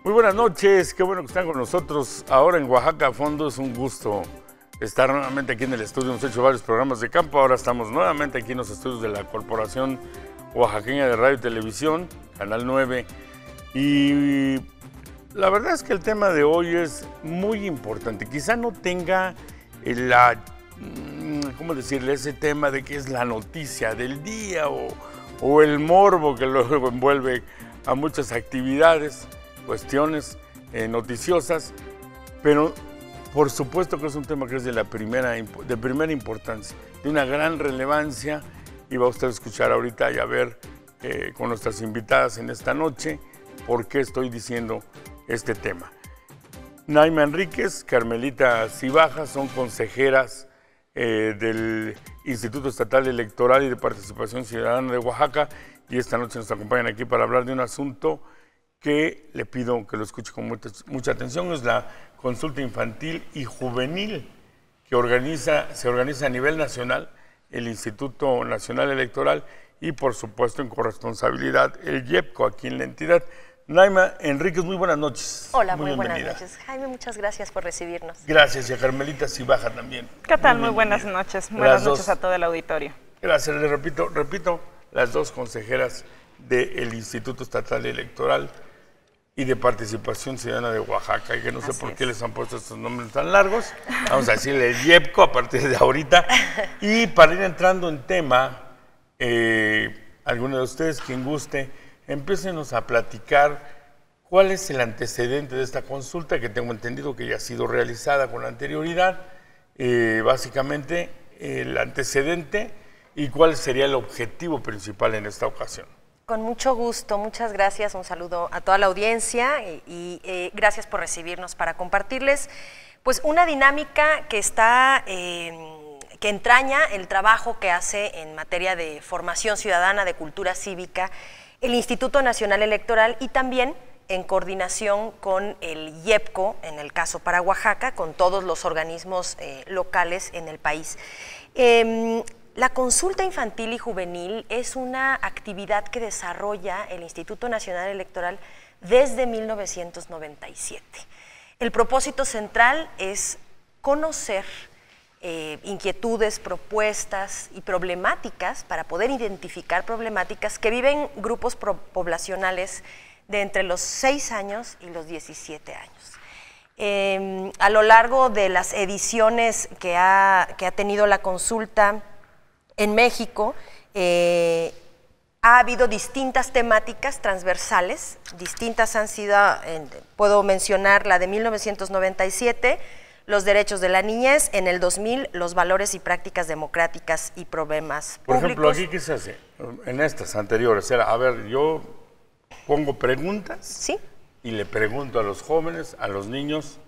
Muy buenas noches, qué bueno que están con nosotros ahora en Oaxaca a fondo. Es un gusto estar nuevamente aquí en el estudio. Hemos hecho varios programas de campo, ahora estamos nuevamente aquí en los estudios de la Corporación Oaxaqueña de Radio y Televisión, Canal 9. Y la verdad es que el tema de hoy es muy importante. Quizá no tenga ¿cómo decirle? Ese tema de que es la noticia del día o el morbo que luego envuelve a muchas actividades, cuestiones noticiosas, pero por supuesto que es un tema que es de primera importancia, de una gran relevancia, y va usted a escuchar ahorita y a ver con nuestras invitadas en esta noche por qué estoy diciendo este tema. Naima Enríquez, Carmelita Cibaja son consejeras del Instituto Estatal Electoral y de Participación Ciudadana de Oaxaca, y esta noche nos acompañan aquí para hablar de un asunto que le pido que lo escuche con mucha atención. Es la consulta infantil y juvenil que se organiza a nivel nacional el Instituto Nacional Electoral y por supuesto en corresponsabilidad el IEPCO aquí en la entidad. Naima Enríquez, muy buenas noches. Hola, muy buenas noches. Jaime, muchas gracias por recibirnos. Gracias, y a Carmelita Cibaja también. ¿Qué tal? Muy buenas noches. Buenas noches a todo el auditorio. Gracias, les repito, las dos consejeras del Instituto Estatal Electoral y de Participación Ciudadana de Oaxaca, y que no sé por qué les han puesto estos nombres tan largos. Vamos a decirle el IEPCO a partir de ahorita. Y para ir entrando en tema, alguno de ustedes, quien guste, empécenos a platicar cuál es el antecedente de esta consulta, que tengo entendido que ya ha sido realizada con anterioridad. Básicamente, el antecedente y cuál sería el objetivo principal en esta ocasión. Con mucho gusto, muchas gracias, un saludo a toda la audiencia y gracias por recibirnos para compartirles pues una dinámica que que entraña el trabajo que hace en materia de formación ciudadana, de cultura cívica, el Instituto Nacional Electoral, y también en coordinación con el IEPCO, en el caso para Oaxaca, con todos los organismos locales en el país. La consulta infantil y juvenil es una actividad que desarrolla el Instituto Nacional Electoral desde 1997. El propósito central es conocer inquietudes, propuestas y problemáticas, para poder identificar problemáticas que viven grupos poblacionales de entre los 6 años y los 17 años. A lo largo de las ediciones que ha tenido la consulta en México, ha habido distintas temáticas transversales, distintas han sido, puedo mencionar la de 1997, los derechos de la niñez, en el 2000, los valores y prácticas democráticas y problemas públicos. Por ejemplo, aquí, ¿qué se hace? En estas anteriores, era, a ver, yo pongo preguntas, ¿sí?, y le pregunto a los jóvenes, a los niños,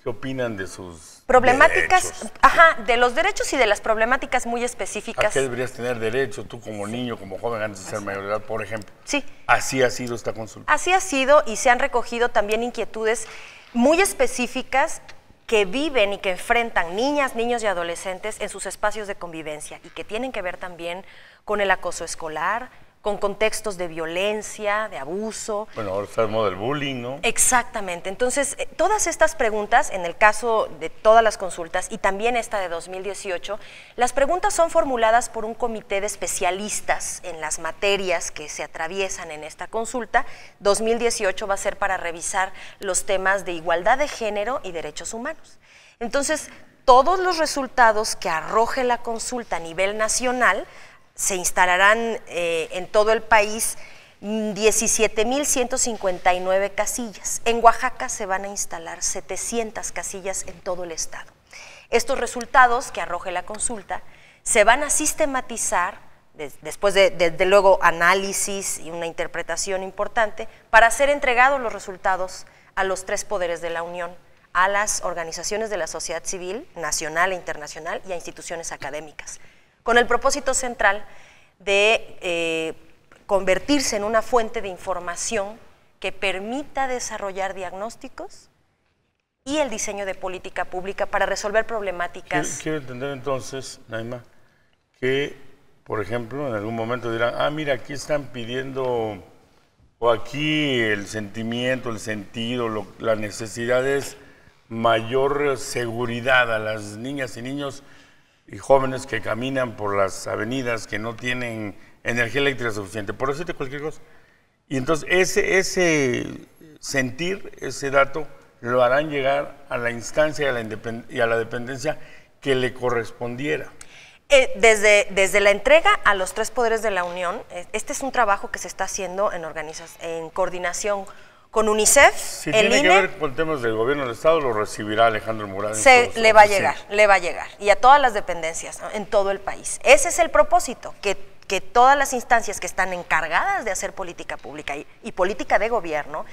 ¿qué opinan de sus problemáticas? Derechos? Ajá, de los derechos y de las problemáticas muy específicas. ¿A qué deberías tener derecho tú como niño, como joven, antes de ser mayor de edad, por ejemplo? Sí. Así ha sido esta consulta. Así ha sido, y se han recogido también inquietudes muy específicas que viven y que enfrentan niñas, niños y adolescentes en sus espacios de convivencia, y que tienen que ver también con el acoso escolar, con contextos de violencia, de abuso. Bueno, ahora está de moda el bullying, ¿no? Exactamente. Entonces, todas estas preguntas, en el caso de todas las consultas, y también esta de 2018, las preguntas son formuladas por un comité de especialistas en las materias que se atraviesan en esta consulta. 2018 va a ser para revisar los temas de igualdad de género y derechos humanos. Entonces, todos los resultados que arroje la consulta a nivel nacional se instalarán en todo el país 17,159 casillas. En Oaxaca se van a instalar 700 casillas en todo el estado. Estos resultados que arroje la consulta se van a sistematizar, después de, desde luego, análisis y una interpretación importante, para ser entregados los resultados a los 3 poderes de la Unión, a las organizaciones de la sociedad civil, nacional e internacional, y a instituciones académicas, con el propósito central de convertirse en una fuente de información que permita desarrollar diagnósticos y el diseño de política pública para resolver problemáticas. Quiero entender entonces, Naima, que, por ejemplo, en algún momento dirán, ah, mira, aquí están pidiendo o aquí el sentimiento, el sentido, la necesidad es mayor seguridad a las niñas y niños y jóvenes que caminan por las avenidas que no tienen energía eléctrica suficiente, por decirte cualquier cosa. Y entonces ese sentir, ese dato, lo harán llegar a la instancia y a la dependencia que le correspondiera. Desde la entrega a los 3 poderes de la Unión, este es un trabajo que se está haciendo en coordinación con UNICEF, si tiene INE, que ver con temas del gobierno del Estado, lo recibirá Alejandro Murat. Le va a llegar, y a todas las dependencias, ¿no?, en todo el país. Ese es el propósito, que todas las instancias que están encargadas de hacer política pública y política de gobierno,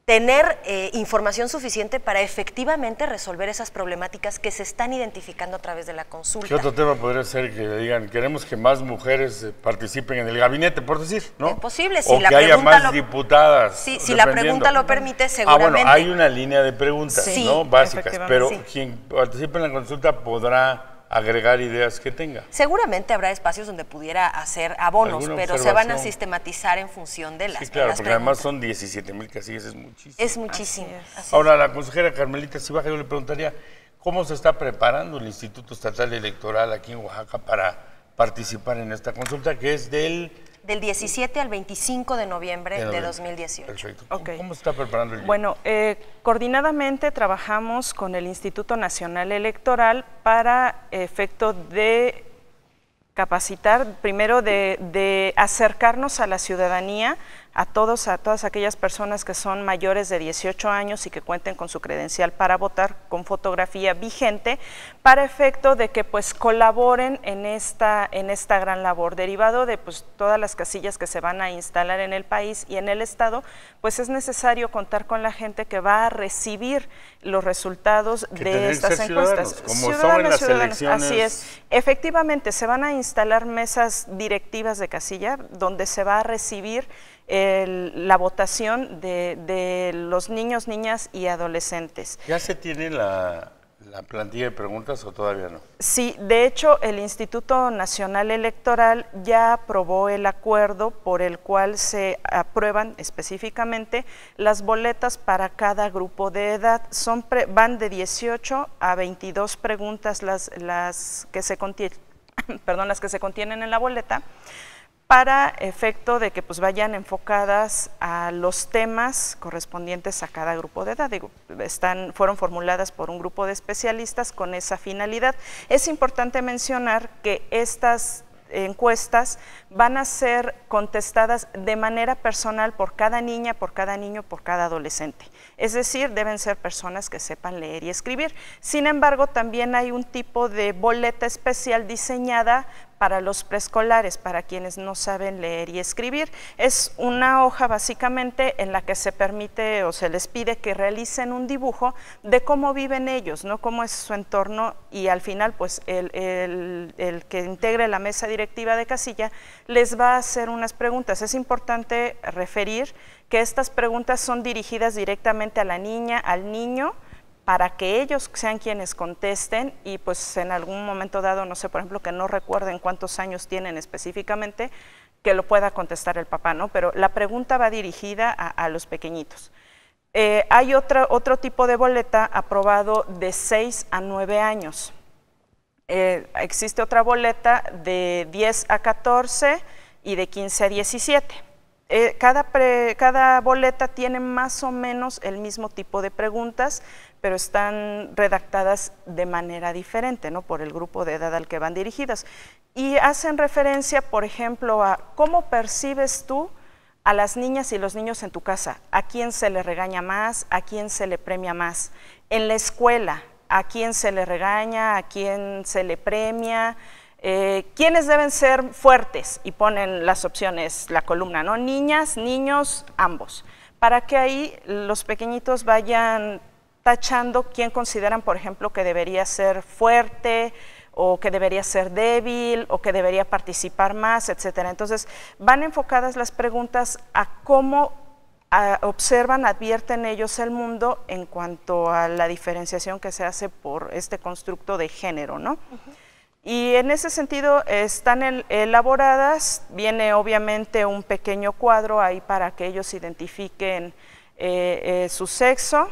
tener información suficiente para efectivamente resolver esas problemáticas que se están identificando a través de la consulta. ¿Qué otro tema podría ser que digan, queremos que más mujeres participen en el gabinete, por decir, ¿no? Es posible, si o la que haya más diputadas. Sí, si la pregunta lo permite, seguramente. Bueno, hay una línea de preguntas, sí, ¿no?, básicas, pero quien participe en la consulta podrá agregar ideas que tenga. Seguramente habrá espacios donde pudiera hacer abonos, pero se van a sistematizar en función de las Sí, claro, las porque preguntas. además son 17,000 casillas, es muchísimo. Es muchísimo. Así es. Ahora, la consejera Carmelita Cibaja, yo le preguntaría, ¿cómo se está preparando el Instituto Estatal Electoral aquí en Oaxaca para participar en esta consulta, que es del 17 al 25 de noviembre de 2018. Perfecto. Okay. ¿Cómo se está preparando el día? Bueno, coordinadamente trabajamos con el Instituto Nacional Electoral para efecto de capacitar, primero de acercarnos a la ciudadanía, a todas aquellas personas que son mayores de 18 años y que cuenten con su credencial para votar con fotografía vigente, para efecto de que pues colaboren en esta gran labor. Derivado de pues todas las casillas que se van a instalar en el país y en el estado, pues es necesario contar con la gente que va a recibir los resultados de estas encuestas. Como son en las elecciones. Así es. Efectivamente, se van a instalar mesas directivas de casilla donde se va a recibir la votación de los niños, niñas y adolescentes. ¿Ya se tiene la plantilla de preguntas o todavía no? Sí, de hecho el Instituto Nacional Electoral ya aprobó el acuerdo por el cual se aprueban específicamente las boletas para cada grupo de edad. Van de 18 a 22 preguntas las que se contienen, las que se contienen en la boleta, para efecto de que pues vayan enfocadas a los temas correspondientes a cada grupo de edad. Fueron formuladas por un grupo de especialistas con esa finalidad. Es importante mencionar que estas encuestas van a ser contestadas de manera personal por cada niña, por cada niño, por cada adolescente. Es decir, deben ser personas que sepan leer y escribir. Sin embargo, también hay un tipo de boleta especial diseñada para los preescolares, para quienes no saben leer y escribir. Es una hoja básicamente en la que se permite o se les pide que realicen un dibujo de cómo viven ellos, ¿no?, cómo es su entorno, y al final pues el que integre la mesa directiva de casilla les va a hacer unas preguntas. Es importante referir que estas preguntas son dirigidas directamente a la niña, al niño, para que ellos sean quienes contesten y pues en algún momento dado, no sé, por ejemplo, que no recuerden cuántos años tienen específicamente, que lo pueda contestar el papá, ¿no? Pero la pregunta va dirigida a los pequeñitos. Hay otro tipo de boleta aprobado de 6 a 9 años. Existe otra boleta de 10 a 14 y de 15 a 17. Cada boleta tiene más o menos el mismo tipo de preguntas, pero están redactadas de manera diferente, ¿no?, por el grupo de edad al que van dirigidas. Y hacen referencia, por ejemplo, a cómo percibes tú a las niñas y los niños en tu casa, a quién se le regaña más, a quién se le premia más. En la escuela, a quién se le regaña, a quién se le premia. ¿Quiénes deben ser fuertes? Y ponen las opciones, la columna, ¿no? Niñas, niños, ambos. Para que ahí los pequeñitos vayan tachando quién consideran, por ejemplo, que debería ser fuerte, o que debería ser débil, o que debería participar más, etcétera. Entonces, van enfocadas las preguntas a cómo observan, advierten ellos el mundo en cuanto a la diferenciación que se hace por este constructo de género, ¿no? Y en ese sentido están elaboradas, viene obviamente un pequeño cuadro ahí para que ellos identifiquen su sexo,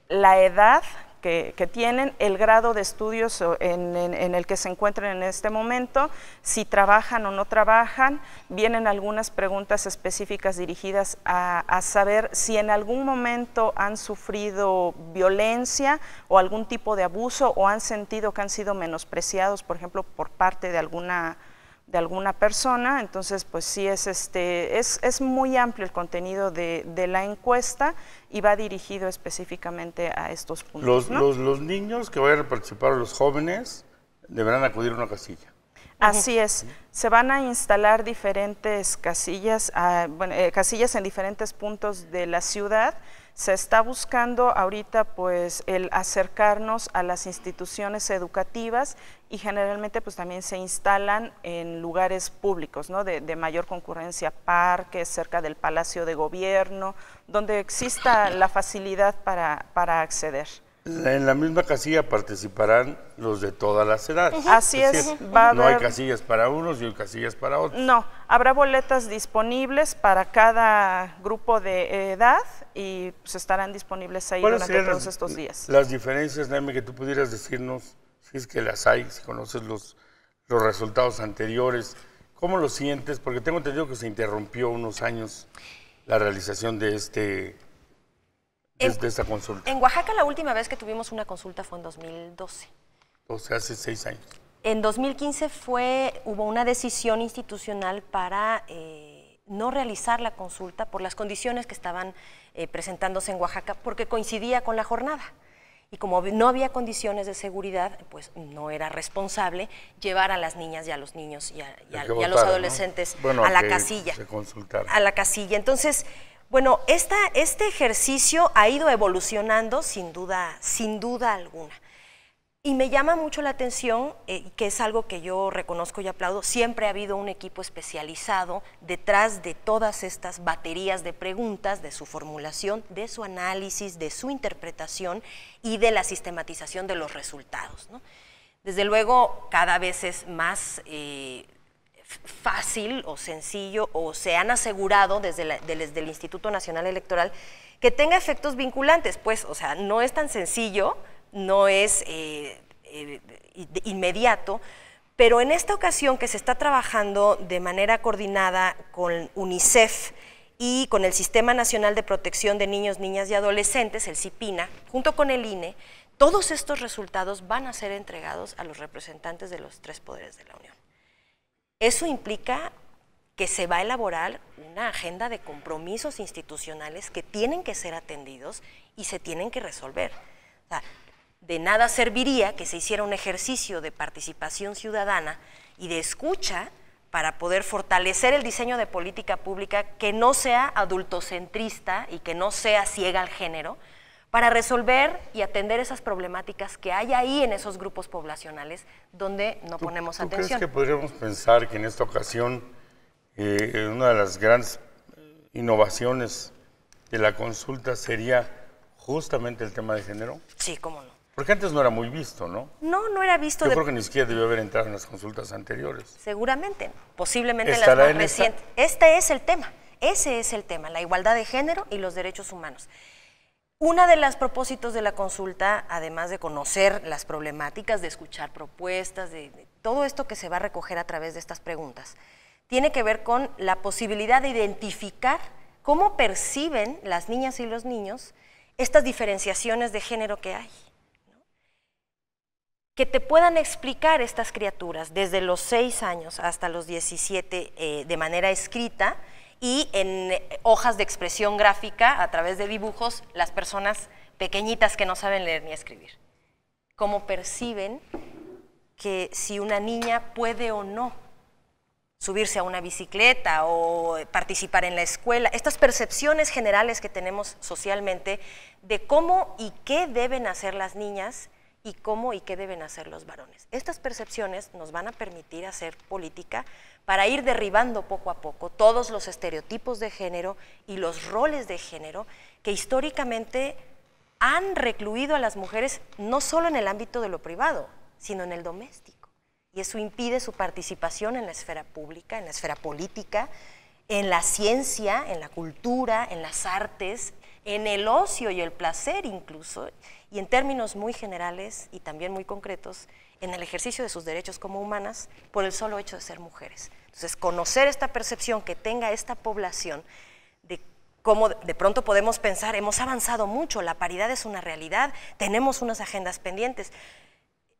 la edad que tienen, el grado de estudios en el que se encuentran en este momento, si trabajan o no trabajan. Vienen algunas preguntas específicas dirigidas a saber si en algún momento han sufrido violencia o algún tipo de abuso o han sentido que han sido menospreciados, por ejemplo, por parte de alguna persona. Entonces, pues sí, es muy amplio el contenido de la encuesta y va dirigido específicamente a estos puntos. Los niños que vayan a participar, los jóvenes, deberán acudir a una casilla. Así es, se van a instalar diferentes casillas, casillas en diferentes puntos de la ciudad. Se está buscando ahorita pues el acercarnos a las instituciones educativas y generalmente pues también se instalan en lugares públicos, ¿no? de mayor concurrencia, parques, cerca del Palacio de Gobierno, donde exista la facilidad para acceder. En la misma casilla participarán los de todas las edades. Así es, va a haber... No hay casillas para unos y hay casillas para otros. No, habrá boletas disponibles para cada grupo de edad y pues estarán disponibles ahí durante todos estos días. Las diferencias, Naime, que tú pudieras decirnos, si es que las hay, si conoces los resultados anteriores, ¿cómo lo sientes? Porque tengo entendido que se interrumpió unos años la realización de esta consulta. En Oaxaca la última vez que tuvimos una consulta fue en 2012. O sea, hace 6 años. En 2015 hubo una decisión institucional para no realizar la consulta por las condiciones que estaban presentándose en Oaxaca, porque coincidía con la jornada. Y como no había condiciones de seguridad, pues no era responsable llevar a las niñas y a los niños y a los adolescentes, ¿no? A la casilla. A la casilla. Entonces, bueno, este ejercicio ha ido evolucionando sin duda alguna. Y me llama mucho la atención, que es algo que yo reconozco y aplaudo, siempre ha habido un equipo especializado detrás de todas estas baterías de preguntas, de su formulación, de su análisis, de su interpretación y de la sistematización de los resultados, ¿no? Desde luego, cada vez es más fácil o sencillo, o se han asegurado desde el Instituto Nacional Electoral que tenga efectos vinculantes, pues, o sea, no es tan sencillo, no es inmediato, pero en esta ocasión que se está trabajando de manera coordinada con UNICEF y con el Sistema Nacional de Protección de Niños, Niñas y Adolescentes, el CIPINA, junto con el INE, todos estos resultados van a ser entregados a los representantes de los 3 poderes de la Unión. Eso implica que se va a elaborar una agenda de compromisos institucionales que tienen que ser atendidos y se tienen que resolver. O sea, de nada serviría que se hiciera un ejercicio de participación ciudadana y de escucha para poder fortalecer el diseño de política pública que no sea adultocentrista y que no sea ciega al género, para resolver y atender esas problemáticas que hay ahí en esos grupos poblacionales donde no ponemos atención. ¿Tú crees que podríamos pensar que en esta ocasión una de las grandes innovaciones de la consulta sería justamente el tema de género? Sí, cómo no. Porque antes no era muy visto, ¿no? No era visto. Yo creo que ni siquiera debió haber entrado en las consultas anteriores. Seguramente, posiblemente en las más recientes. Este es el tema, ese es el tema, la igualdad de género y los derechos humanos. Uno de los propósitos de la consulta, además de conocer las problemáticas, de escuchar propuestas, de todo esto que se va a recoger a través de estas preguntas, tiene que ver con la posibilidad de identificar cómo perciben las niñas y los niños estas diferenciaciones de género que hay. Que te puedan explicar estas criaturas desde los 6 años hasta los 17 de manera escrita y en hojas de expresión gráfica a través de dibujos, las personas pequeñitas que no saben leer ni escribir. Cómo perciben que si una niña puede o no subirse a una bicicleta o participar en la escuela, estas percepciones generales que tenemos socialmente de cómo y qué deben hacer las niñas y cómo y qué deben hacer los varones. Estas percepciones nos van a permitir hacer política para ir derribando poco a poco todos los estereotipos de género y los roles de género que históricamente han recluido a las mujeres no solo en el ámbito de lo privado, sino en el doméstico. y eso impide su participación en la esfera pública, en la esfera política, en la ciencia, en la cultura, en las artes, en el ocio y el placer incluso, y en términos muy generales y también muy concretos, en el ejercicio de sus derechos como humanas por el solo hecho de ser mujeres. Entonces, conocer esta percepción que tenga esta población de cómo de pronto podemos pensar, hemos avanzado mucho, la paridad es una realidad, tenemos unas agendas pendientes,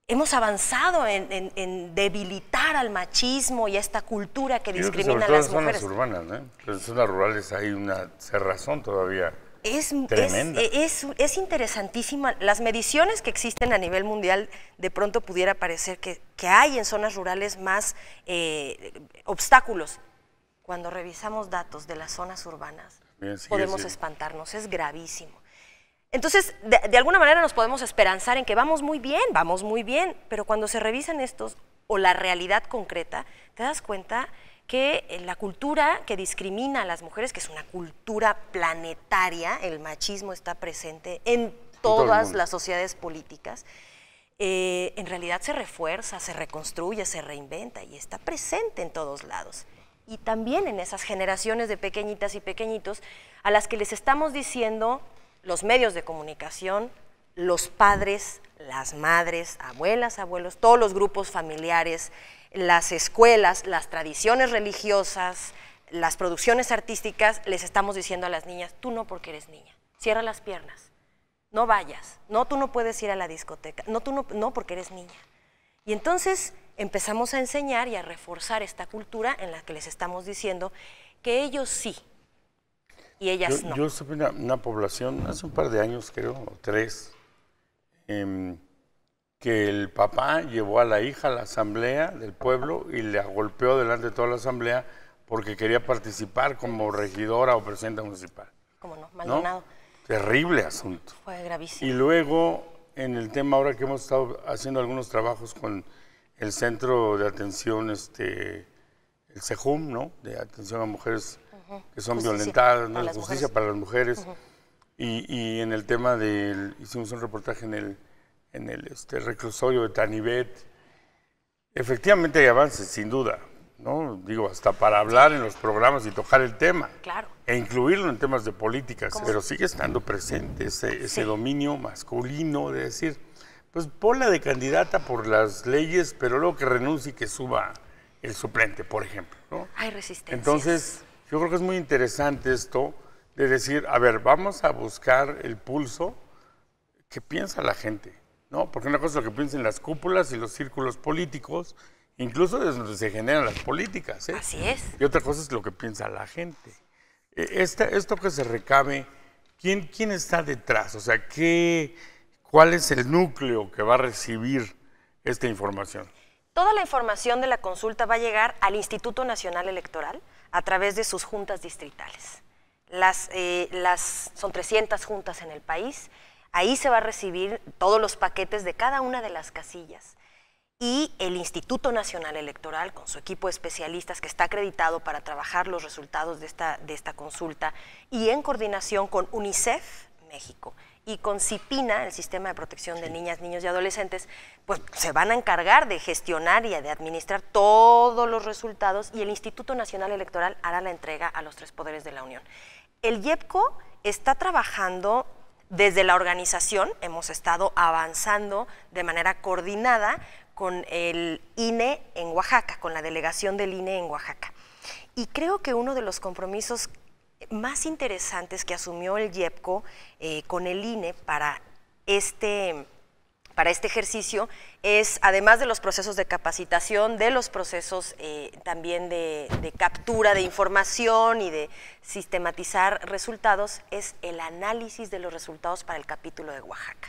hemos avanzado en debilitar al machismo y a esta cultura que discrimina a las mujeres. Sobre todo en zonas urbanas, en zonas rurales hay una cerrazón todavía tremenda. Es interesantísima. Las mediciones que existen a nivel mundial, de pronto pudiera parecer que hay en zonas rurales más obstáculos. Cuando revisamos datos de las zonas urbanas, podemos espantarnos, es gravísimo. Entonces, de alguna manera nos podemos esperanzar en que vamos muy bien, pero cuando se revisan estos, o la realidad concreta, te das cuenta que la cultura que discrimina a las mujeres, que es una cultura planetaria, el machismo está presente en todas las sociedades políticas, en realidad se refuerza, se reconstruye, se reinventa y está presente en todos lados. Y también en esas generaciones de pequeñitas y pequeñitos a las que les estamos diciendo los medios de comunicación, los padres, las madres, abuelas, abuelos, todos los grupos familiares, las escuelas, las tradiciones religiosas, las producciones artísticas, les estamos diciendo a las niñas, tú no porque eres niña, cierra las piernas, no vayas, no, tú no puedes ir a la discoteca, no, tú no porque eres niña. Y entonces empezamos a enseñar y a reforzar esta cultura en la que les estamos diciendo que ellos sí, y ellas no. Yo supe una población, hace un par de años creo, o 3, que el papá llevó a la hija a la asamblea del pueblo y la golpeó delante de toda la asamblea porque quería participar como regidora o presidenta municipal. ¿Cómo no? Maldonado. ¿No? Terrible asunto. Fue gravísimo. Y luego, en el tema ahora que hemos estado haciendo algunos trabajos con el Centro de Atención, el CEJUM, ¿no? De atención a mujeres que son violentadas, ¿no? Justicia para las mujeres. Y en el tema hicimos un reportaje en el reclusorio de Tanivet. Efectivamente hay avances, sin duda, ¿no? Digo, hasta para hablar en los programas y tocar el tema. Claro. E incluirlo en temas de políticas, pero sigue estando presente ese dominio masculino de decir, pues ponla de candidata por las leyes, pero luego que renuncie y que suba el suplente, por ejemplo, ¿no? Hay resistencia. Entonces, yo creo que es muy interesante esto de decir, a ver, vamos a buscar el pulso que piensa la gente, ¿no? Porque una cosa es lo que piensan las cúpulas y los círculos políticos, incluso desde donde se generan las políticas, ¿eh? Así es. Y otra cosa es lo que piensa la gente. Esto que se recabe, ¿quién está detrás? O sea, ¿cuál es el núcleo que va a recibir esta información? Toda la información de la consulta va a llegar al Instituto Nacional Electoral a través de sus juntas distritales. Son 300 juntas en el país. Ahí se va a recibir todos los paquetes de cada una de las casillas. Y el Instituto Nacional Electoral, con su equipo de especialistas que está acreditado para trabajar los resultados de esta consulta, y en coordinación con UNICEF México y con CIPINA, el Sistema de Protección de Niñas, Niños y Adolescentes, pues se van a encargar de gestionar y de administrar todos los resultados, y el Instituto Nacional Electoral hará la entrega a los 3 poderes de la Unión. El IEPCO está trabajando desde la organización, hemos estado avanzando de manera coordinada con el INE en Oaxaca, con la delegación del INE en Oaxaca. Y creo que uno de los compromisos más interesantes que asumió el IEPCO con el INE para este ejercicio es, además de los procesos de capacitación, de los procesos también de captura de información y de sistematizar resultados, es el análisis de los resultados para el capítulo de Oaxaca.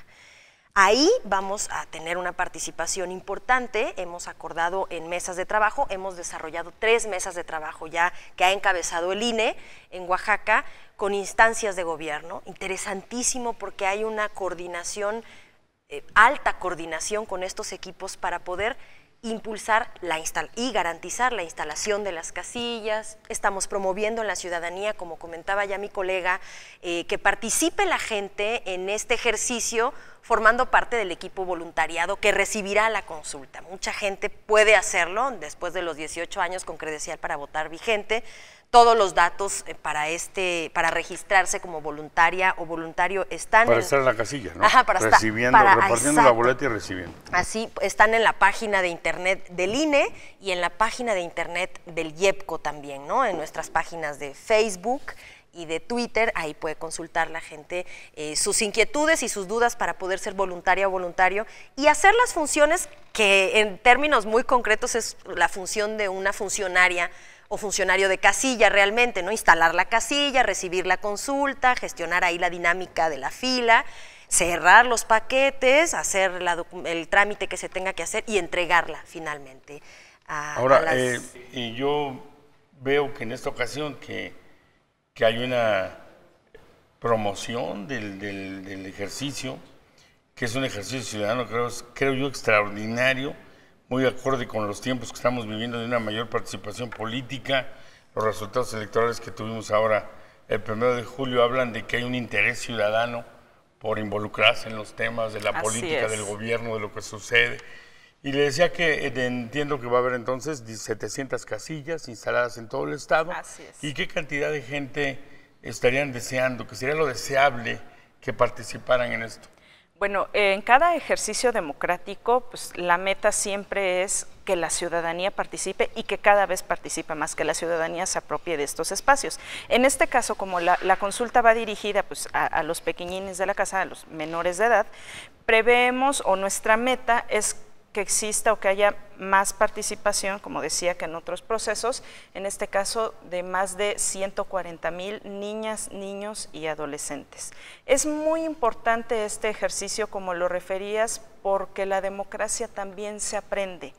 Ahí vamos a tener una participación importante, hemos acordado en mesas de trabajo, hemos desarrollado 3 mesas de trabajo ya que ha encabezado el INE en Oaxaca con instancias de gobierno, interesantísimo porque hay una coordinación, alta coordinación con estos equipos para poder impulsar y garantizar la instalación de las casillas. Estamos promoviendo en la ciudadanía, como comentaba ya mi colega, que participe la gente en este ejercicio formando parte del equipo voluntariado que recibirá la consulta. Mucha gente puede hacerlo después de los 18 años con credencial para votar vigente. Todos los datos para registrarse como voluntaria o voluntario están para estar en la casilla, ¿no? Ajá, repartiendo la boleta y recibiendo. Así están en la página de internet del INE y en la página de internet del IEPCO también, ¿no? En nuestras páginas de Facebook y de Twitter, ahí puede consultar la gente sus inquietudes y sus dudas para poder ser voluntaria o voluntario y hacer las funciones que en términos muy concretos es la función de una funcionaria o funcionario de casilla realmente, ¿no? Instalar la casilla, recibir la consulta, gestionar ahí la dinámica de la fila, cerrar los paquetes, hacer el trámite que se tenga que hacer y entregarla finalmente. Y yo veo que en esta ocasión que hay una promoción del ejercicio, que es un ejercicio ciudadano, creo yo, extraordinario, muy acorde con los tiempos que estamos viviendo de una mayor participación política. Los resultados electorales que tuvimos ahora el 1 de julio hablan de que hay un interés ciudadano por involucrarse en los temas de la política, del gobierno, de lo que sucede. Y le decía que entiendo que va a haber entonces 700 casillas instaladas en todo el estado. Así es. ¿Y qué cantidad de gente estarían deseando, que sería lo deseable que participaran en esto? Bueno, en cada ejercicio democrático, pues la meta siempre es que la ciudadanía participe y que cada vez participe más, que la ciudadanía se apropie de estos espacios. En este caso, como la consulta va dirigida pues, a los pequeñines de la casa, a los menores de edad, preveemos o nuestra meta es que exista o que haya más participación, como decía, que en otros procesos, en este caso de más de 140,000 niñas, niños y adolescentes. Es muy importante este ejercicio, como lo referías, porque la democracia también se aprende.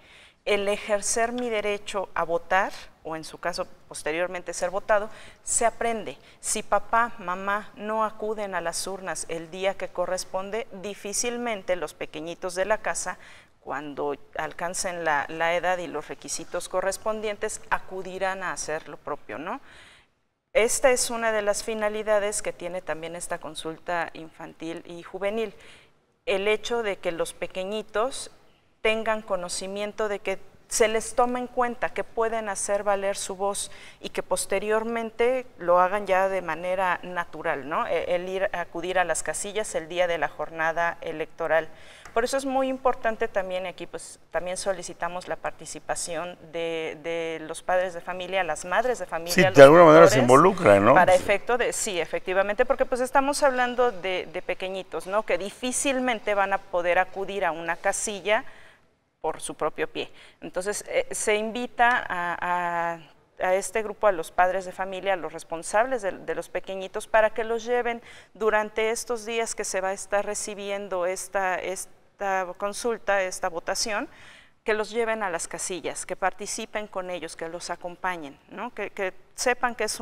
El ejercer mi derecho a votar, o en su caso posteriormente ser votado, se aprende. Si papá, mamá no acuden a las urnas el día que corresponde, difícilmente los pequeñitos de la casa, cuando alcancen la edad y los requisitos correspondientes, acudirán a hacer lo propio, ¿no? Esta es una de las finalidades que tiene también esta consulta infantil y juvenil. El hecho de que los pequeñitos tengan conocimiento de que se les toma en cuenta, que pueden hacer valer su voz y que posteriormente lo hagan ya de manera natural, ¿no? Acudir a las casillas el día de la jornada electoral. Por eso es muy importante también aquí, pues también solicitamos la participación de los padres de familia, las madres de familia. Sí, de alguna manera se involucran, ¿no? Para efecto de, sí, efectivamente, porque pues estamos hablando de pequeñitos, ¿no? Que difícilmente van a poder acudir a una casilla por su propio pie. Entonces, se invita a este grupo, a los padres de familia, a los responsables de los pequeñitos, para que los lleven durante estos días que se va a estar recibiendo esta consulta, esta votación, que los lleven a las casillas, que participen con ellos, que los acompañen, ¿no? Que sepan que es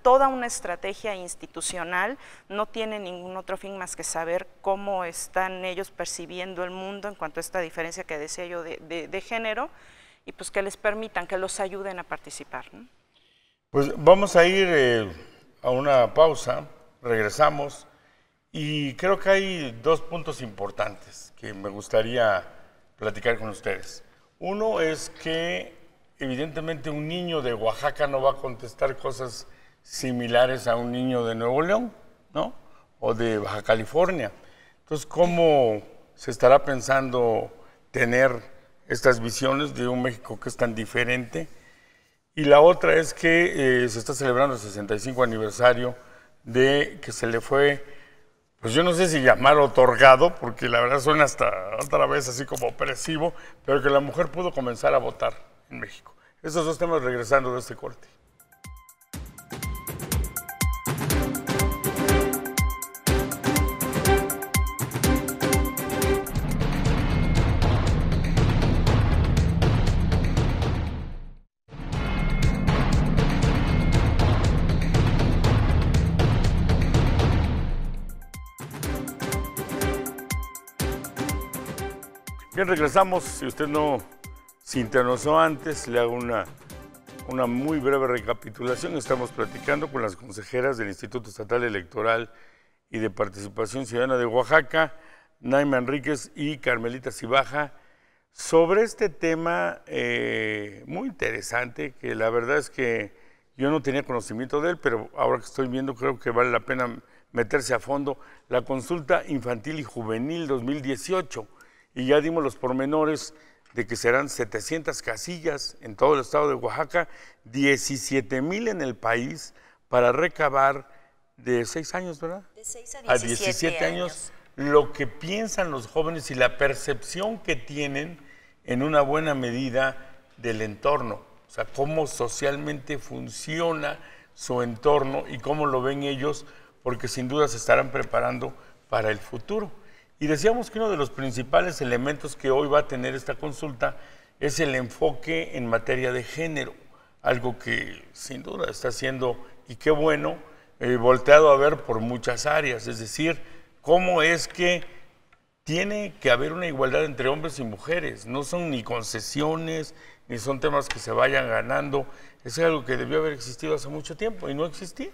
toda una estrategia institucional, no tiene ningún otro fin más que saber cómo están ellos percibiendo el mundo en cuanto a esta diferencia que decía yo de género, y pues que les permitan, que los ayuden a participar, ¿no? Pues vamos a ir a una pausa, regresamos, y creo que hay dos puntos importantes que me gustaría platicar con ustedes. Uno es que evidentemente un niño de Oaxaca no va a contestar cosas similares a un niño de Nuevo León, ¿no? O de Baja California. Entonces, ¿cómo se estará pensando tener estas visiones de un México que es tan diferente? Y la otra es que se está celebrando el 65 aniversario de que se le fue, pues yo no sé si llamar otorgado, porque la verdad suena hasta otra vez así como opresivo, pero que la mujer pudo comenzar a votar en México. Estos dos temas regresando de este corte. Bien, regresamos. Si usted no se internó antes, le hago una muy breve recapitulación. Estamos platicando con las consejeras del Instituto Estatal Electoral y de Participación Ciudadana de Oaxaca, Naima Enríquez y Carmelita Cibaja, sobre este tema muy interesante, que la verdad es que yo no tenía conocimiento de él, pero ahora que estoy viendo creo que vale la pena meterse a fondo, la consulta infantil y juvenil 2018, y ya dimos los pormenores de que serán 700 casillas en todo el estado de Oaxaca, 17,000 en el país, para recabar de 6 años, ¿verdad? De 6 a 17 años, lo que piensan los jóvenes y la percepción que tienen en una buena medida del entorno. O sea, cómo socialmente funciona su entorno y cómo lo ven ellos, porque sin duda se estarán preparando para el futuro. Y decíamos que uno de los principales elementos que hoy va a tener esta consulta es el enfoque en materia de género, algo que sin duda está siendo, y qué bueno, volteado a ver por muchas áreas, es decir, cómo es que tiene que haber una igualdad entre hombres y mujeres, no son ni concesiones, ni son temas que se vayan ganando, es algo que debió haber existido hace mucho tiempo y no existía,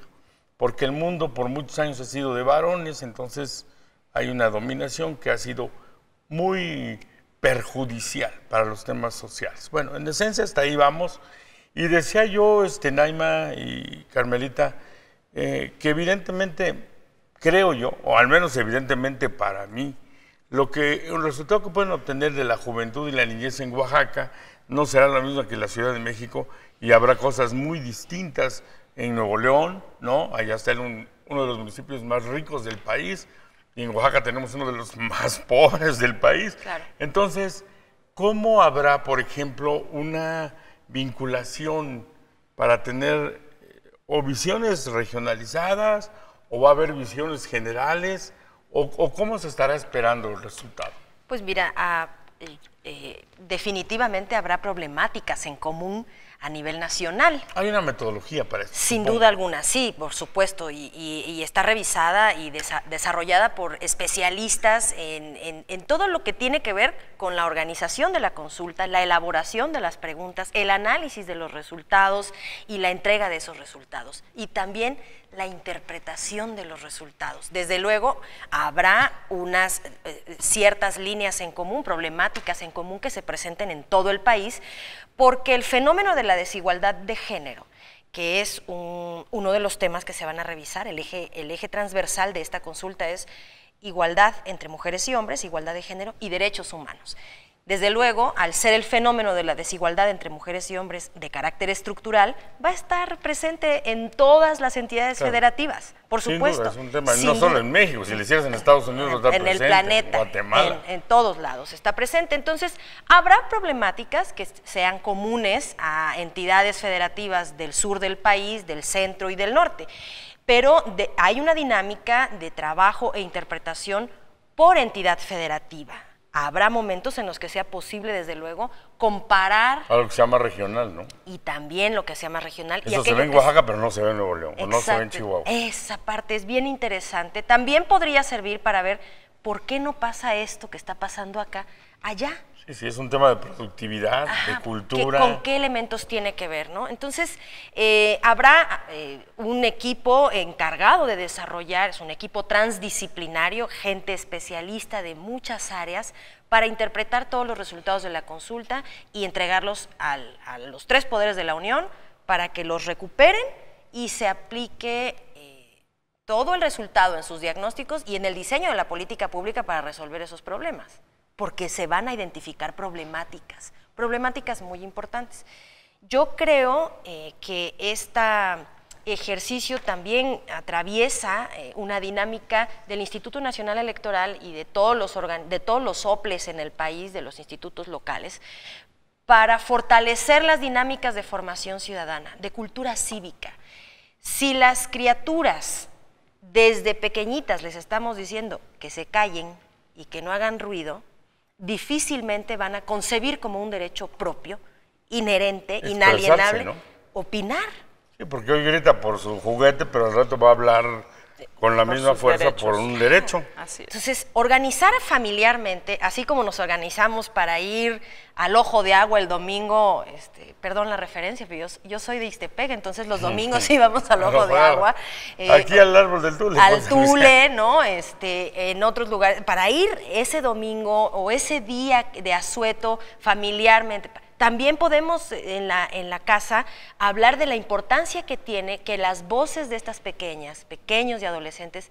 porque el mundo por muchos años ha sido de varones, entonces hay una dominación que ha sido muy perjudicial para los temas sociales. Bueno, en esencia hasta ahí vamos. Y decía yo, Naima y Carmelita, que evidentemente, creo yo, o al menos evidentemente para mí, el resultado que pueden obtener de la juventud y la niñez en Oaxaca no será lo mismo que en la Ciudad de México, y habrá cosas muy distintas en Nuevo León, ¿no? Allá está uno de los municipios más ricos del país, y en Oaxaca tenemos uno de los más pobres del país. Claro. Entonces, ¿cómo habrá, por ejemplo, una vinculación para tener o visiones regionalizadas, o va a haber visiones generales, o cómo se estará esperando el resultado? Pues mira, definitivamente habrá problemáticas en común a nivel nacional. Hay una metodología para esto. Sin duda alguna, sí, por supuesto, y está revisada y desarrollada por especialistas en todo lo que tiene que ver con la organización de la consulta, la elaboración de las preguntas, el análisis de los resultados y la entrega de esos resultados, y también la interpretación de los resultados. Desde luego, habrá unas ciertas líneas en común, problemáticas en común que se presenten en todo el país, porque el fenómeno de la desigualdad de género, que es uno de los temas que se van a revisar, el eje transversal de esta consulta es igualdad entre mujeres y hombres, igualdad de género y derechos humanos. Desde luego, al ser el fenómeno de la desigualdad entre mujeres y hombres de carácter estructural, va a estar presente en todas las entidades federativas, por supuesto. Duda, es un tema, no solo en México, si lo hicieras en Estados Unidos, está presente, en el planeta, en Guatemala. En todos lados está presente. Entonces, habrá problemáticas que sean comunes a entidades federativas del sur del país, del centro y del norte, pero hay una dinámica de trabajo e interpretación por entidad federativa. Habrá momentos en los que sea posible, desde luego, comparar... A lo que se llama regional, ¿no? Y también lo que se llama regional. Eso se ve en Oaxaca, pero no se ve en Nuevo León, o no se ve en Chihuahua. Esa parte es bien interesante. También podría servir para ver por qué no pasa esto que está pasando acá, allá. Sí, es un tema de productividad, de cultura. ¿Con qué elementos tiene que ver, no? Entonces, habrá un equipo encargado de desarrollar, es un equipo transdisciplinario, gente especialista de muchas áreas, para interpretar todos los resultados de la consulta y entregarlos a los 3 poderes de la Unión para que los recuperen y se aplique todo el resultado en sus diagnósticos y en el diseño de la política pública para resolver esos problemas, porque se van a identificar problemáticas muy importantes. Yo creo que este ejercicio también atraviesa una dinámica del Instituto Nacional Electoral y de todos los OPLES en el país, de los institutos locales, para fortalecer las dinámicas de formación ciudadana, de cultura cívica. Si las criaturas desde pequeñitas les estamos diciendo que se callen y que no hagan ruido, difícilmente van a concebir como un derecho propio, inherente, inalienable, ¿no? Opinar. Sí, porque hoy grita por su juguete, pero al rato va a hablar con la misma fuerza derechos. por un derecho. Así es. Entonces, organizar familiarmente, así como nos organizamos para ir al Ojo de Agua el domingo, perdón la referencia, pero yo soy de Ixtepec, entonces los domingos íbamos al Ojo de Agua. Aquí al árbol del Tule. Al Tule, ¿no? En otros lugares, para ir ese domingo o ese día de asueto familiarmente. También podemos en la casa hablar de la importancia que tiene que las voces de estas pequeños y adolescentes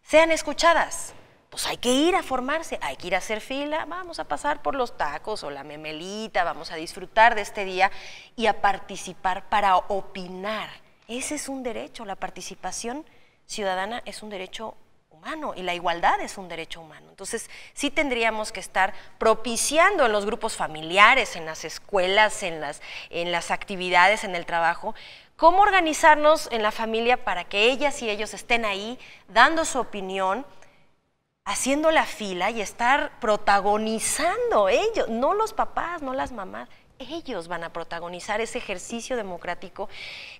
sean escuchadas. Pues hay que ir a formarse, hay que ir a hacer fila, vamos a pasar por los tacos o la memelita, vamos a disfrutar de este día y a participar para opinar. Ese es un derecho, la participación ciudadana es un derecho humano y la igualdad es un derecho humano. Entonces, sí tendríamos que estar propiciando en los grupos familiares, en las escuelas, en las actividades, en el trabajo, cómo organizarnos en la familia para que ellas y ellos estén ahí dando su opinión, haciendo la fila y estar protagonizando ellos, no los papás, no las mamás. Ellos van a protagonizar ese ejercicio democrático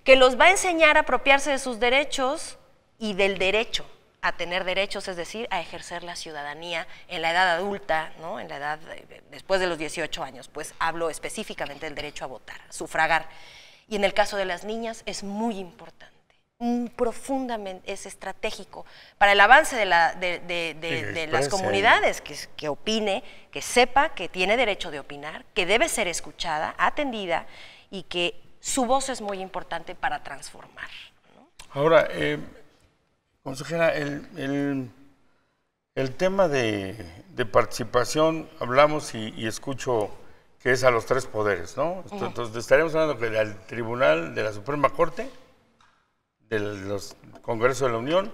que los va a enseñar a apropiarse de sus derechos y del derecho a tener derechos, es decir, a ejercer la ciudadanía en la edad adulta, ¿no? En la edad después de los 18 años, pues hablo específicamente del derecho a votar, a sufragar. Y en el caso de las niñas es muy importante, profundamente, es estratégico para el avance de las comunidades, que opine, que sepa que tiene derecho de opinar, que debe ser escuchada, atendida y que su voz es muy importante para transformar, ¿no? Ahora, consejera, el tema de participación, hablamos y escucho que es a los tres poderes, ¿no? Entonces, estaríamos hablando que del Tribunal de la Suprema Corte, de los Congresos de la Unión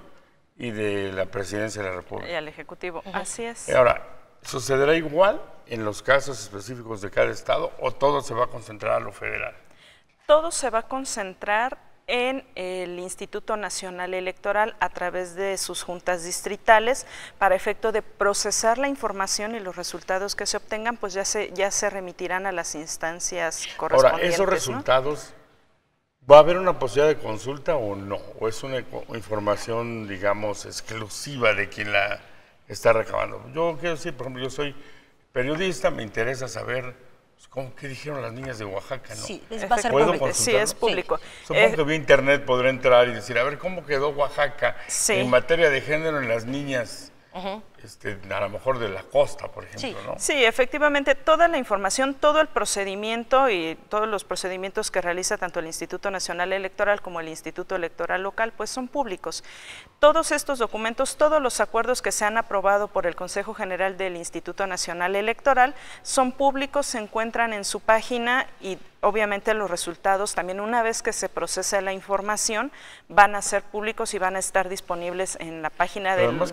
y de la Presidencia de la República. Y al Ejecutivo, así es. Ahora, ¿sucederá igual en los casos específicos de cada estado o todo se va a concentrar a lo federal? Todo se va a concentrar en el Instituto Nacional Electoral a través de sus juntas distritales para efecto de procesar la información y los resultados que se obtengan, pues ya se remitirán a las instancias correspondientes. Ahora, esos resultados, ¿va a haber una posibilidad de consulta o no? ¿O es una información, digamos, exclusiva de quien la está recabando? Yo quiero decir, por ejemplo, yo soy periodista, me interesa saber ¿cómo que dijeron las niñas de Oaxaca? ¿No? Sí, va a ser público. Sí, es público. Sí. Supongo que vía internet podrá entrar y decir, a ver, ¿cómo quedó Oaxaca en materia de género en las niñas, a lo mejor de la costa, por ejemplo, ¿no? Sí, efectivamente, toda la información, todo el procedimiento y todos los procedimientos que realiza tanto el Instituto Nacional Electoral como el Instituto Electoral Local, pues son públicos. Todos estos documentos, todos los acuerdos que se han aprobado por el Consejo General del Instituto Nacional Electoral son públicos, se encuentran en su página y obviamente los resultados también una vez que se procese la información van a ser públicos y van a estar disponibles en la página de ambos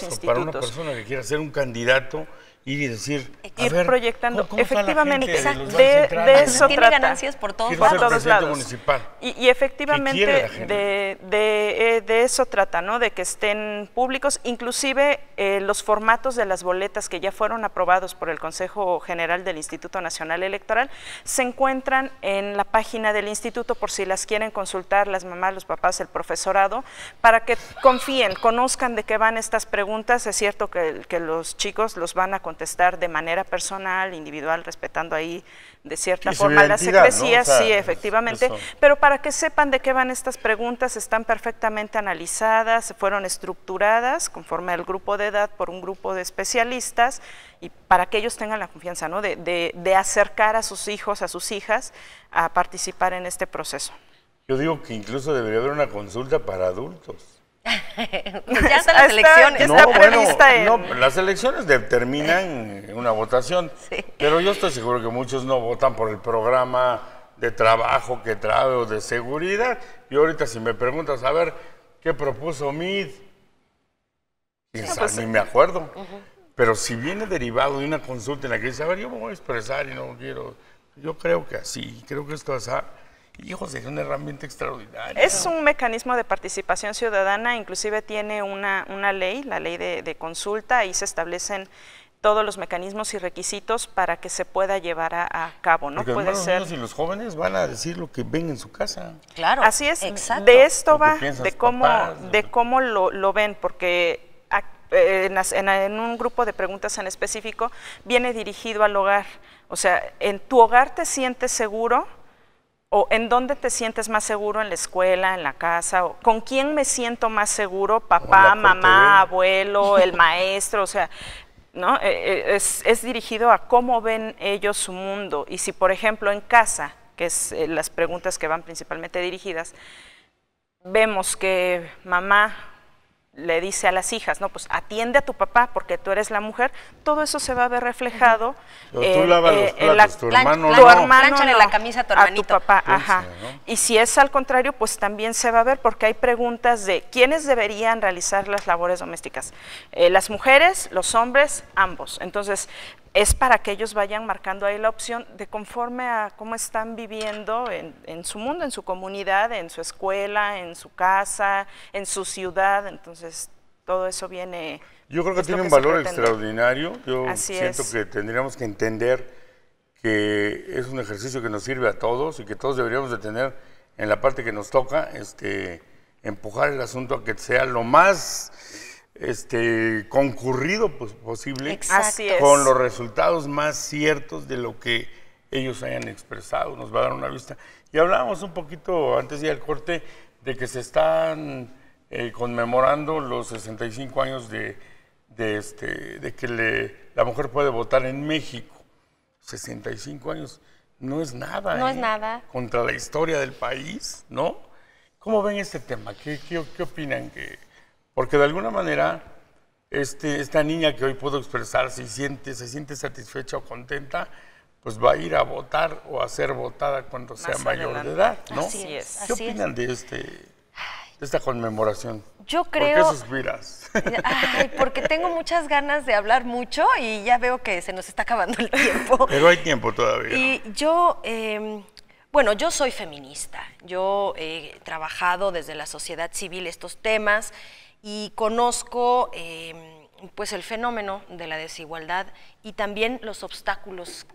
institutos. Para una persona que quiera ser un candidato ir y decir, ir proyectando, ¿cómo efectivamente, de eso tiene trata. Ganancias por todos lados. Municipal. Y efectivamente de eso trata, ¿no? De que estén públicos, inclusive los formatos de las boletas que ya fueron aprobados por el Consejo General del Instituto Nacional Electoral se encuentran en la página del instituto por si las quieren consultar las mamás, los papás, el profesorado, para que confíen, conozcan de qué van estas preguntas. Es cierto que los chicos los van a contestar de manera personal, individual, respetando ahí de cierta forma la secrecía, ¿no? O sea, sí, efectivamente, eso. Pero para que sepan de qué van estas preguntas, están perfectamente analizadas, fueron estructuradas conforme al grupo de edad por un grupo de especialistas y para que ellos tengan la confianza, ¿no? de acercar a sus hijos, a sus hijas a participar en este proceso. Yo digo que incluso debería haber una consulta para adultos. Ya están las elecciones. Las elecciones determinan una votación, pero yo estoy seguro que muchos no votan por el programa de trabajo que trae o de seguridad. Y ahorita si me preguntas, a ver, ¿qué propuso MID? Ni me acuerdo. Pero si viene derivado de una consulta en la que dice, a ver, yo me voy a expresar y no quiero, yo creo que así, creo que esto es hijos, es una herramienta extraordinaria. Es un mecanismo de participación ciudadana, inclusive tiene una ley, la ley de consulta, ahí se establecen todos los mecanismos y requisitos para que se pueda llevar a cabo, ¿no? Porque Puede los ser. niños y los jóvenes van a decir lo que ven en su casa. Claro. Así es. Exacto. De esto Lo que va, piensan de sus cómo, papás, de cómo lo ven, porque en un grupo de preguntas en específico viene dirigido al hogar. O sea, ¿en tu hogar te sientes seguro? ¿O en dónde te sientes más seguro? ¿En la escuela, en la casa? ¿O ¿con quién me siento más seguro? ¿Papá, mamá, abuelo, el maestro? O sea, ¿no? Es dirigido a cómo ven ellos su mundo. Y si, por ejemplo, en casa, que es las preguntas que van principalmente dirigidas, vemos que mamá le dice a las hijas, no, pues atiende a tu papá porque tú eres la mujer, todo eso se va a ver reflejado. Tú lavas los platos, tu hermano tu no. hermano Plánchale la camisa a tu hermanito. tu papá, Plancha, ajá. ¿no? Y si es al contrario, pues también se va a ver porque hay preguntas de quiénes deberían realizar las labores domésticas. Las mujeres, los hombres, ambos. Entonces, es para que ellos vayan marcando ahí la opción de conforme a cómo están viviendo en su mundo, en su comunidad, en su escuela, en su casa, en su ciudad. Entonces, todo eso viene. Yo creo que es tiene lo un se valor pretende. extraordinario. Yo Así siento es. que tendríamos que entender que es un ejercicio que nos sirve a todos y que todos deberíamos de tener en la parte que nos toca, empujar el asunto a que sea lo más concurrido posible. Exacto. Así es. Con los resultados más ciertos de lo que ellos hayan expresado. Nos va a dar una vista. Y hablábamos un poquito antes de ir al corte de que se están conmemorando los 65 años de que la mujer puede votar en México. 65 años no es nada. No es nada. Contra la historia del país, ¿no? ¿Cómo ven este tema? ¿Qué opinan? Porque de alguna manera esta niña que hoy pudo expresar se siente satisfecha o contenta, pues va a ir a votar o a ser votada cuando sea Más mayor adelante. de edad, ¿no? Así es. ¿Qué opinan de esta conmemoración? Yo ¿Por creo. qué suspiras? Ay, porque tengo muchas ganas de hablar mucho y ya veo que se nos está acabando el tiempo. Pero hay tiempo todavía. Y yo, bueno, yo soy feminista. Yo he trabajado desde la sociedad civil estos temas y conozco pues el fenómeno de la desigualdad y también los obstáculos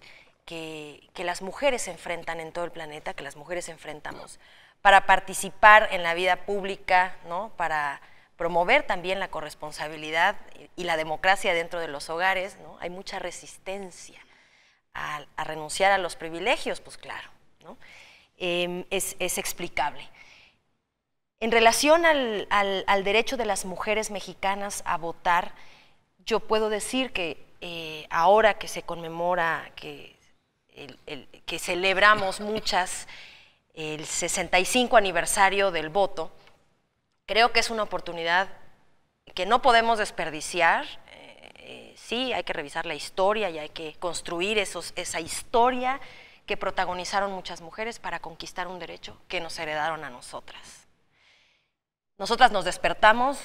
que las mujeres enfrentan en todo el planeta, que las mujeres enfrentamos para participar en la vida pública, ¿no? Para promover también la corresponsabilidad y la democracia dentro de los hogares, ¿no? Hay mucha resistencia a renunciar a los privilegios, pues claro, ¿no? Es explicable. En relación al derecho de las mujeres mexicanas a votar, yo puedo decir que ahora que se conmemora, que celebramos muchas el 65 aniversario del voto, creo que es una oportunidad que no podemos desperdiciar. Sí, hay que revisar la historia y hay que construir esa historia que protagonizaron muchas mujeres para conquistar un derecho que nos heredaron a nosotras. Nosotras nos despertamos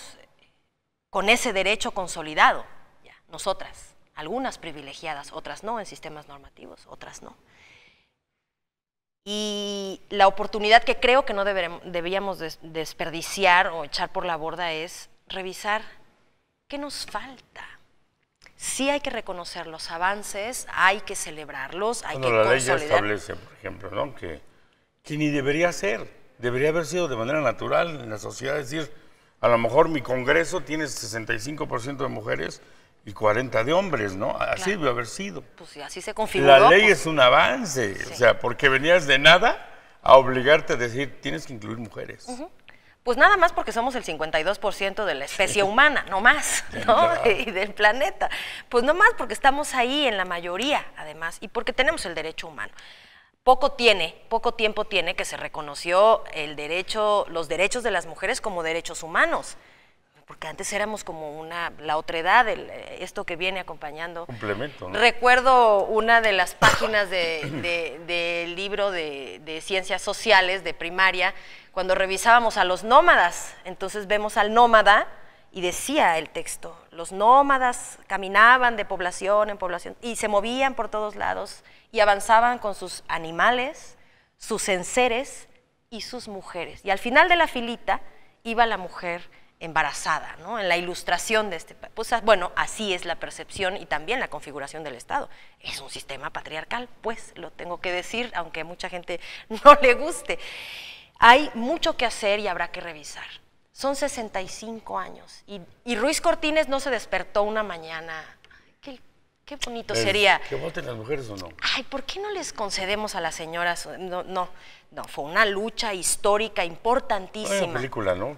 con ese derecho consolidado, ya, nosotras, algunas privilegiadas, otras no, en sistemas normativos, otras no. Y la oportunidad que creo que no debíamos desperdiciar o echar por la borda es revisar qué nos falta. Sí hay que reconocer los avances, hay que celebrarlos, hay que consolidar. La ley ya establece, por ejemplo, ¿no? que ni debería ser, debería haber sido de manera natural en la sociedad, es decir, a lo mejor mi Congreso tiene 65% de mujeres y 40 de hombres, ¿no? Así Claro. debe haber sido. Pues así se configuró. La ley pues, es un avance, Sí. o sea, porque venías de nada a obligarte a decir, tienes que incluir mujeres. Pues nada más porque somos el 52% de la especie humana, no más, ¿no? Y del planeta. Pues no más porque estamos ahí en la mayoría, además, y porque tenemos el derecho humano. Poco tiempo tiene que se reconoció los derechos de las mujeres como derechos humanos, porque antes éramos como la otredad, esto que viene acompañando. Complemento, ¿no? Recuerdo una de las páginas del libro de ciencias sociales de primaria, cuando revisábamos a los nómadas. Entonces vemos al nómada y decía el texto, los nómadas caminaban de población en población y se movían por todos lados y avanzaban con sus animales, sus enseres y sus mujeres. Y al final de la filita iba la mujer embarazada, ¿no? En la ilustración de este país. Pues, bueno, así es la percepción y también la configuración del Estado. Es un sistema patriarcal, pues lo tengo que decir, aunque a mucha gente no le guste. Hay mucho que hacer y habrá que revisar. Son 65 años y Ruiz Cortines no se despertó una mañana. Qué bonito sería. ¿Que voten las mujeres o no? Ay, ¿por qué no les concedemos a las señoras? No, fue una lucha histórica importantísima. Hay una película, ¿no?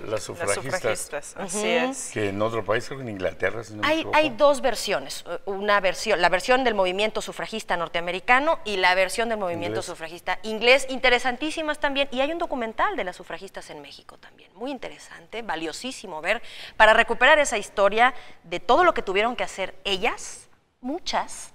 Las sufragistas. Así es. Que en otro país, creo que en Inglaterra, si no me equivoco. Hay dos versiones. La versión del movimiento sufragista norteamericano y la versión del movimiento sufragista inglés, interesantísimas también. Y hay un documental de las sufragistas en México también, muy interesante, valiosísimo ver, para recuperar esa historia de todo lo que tuvieron que hacer ellas, muchas,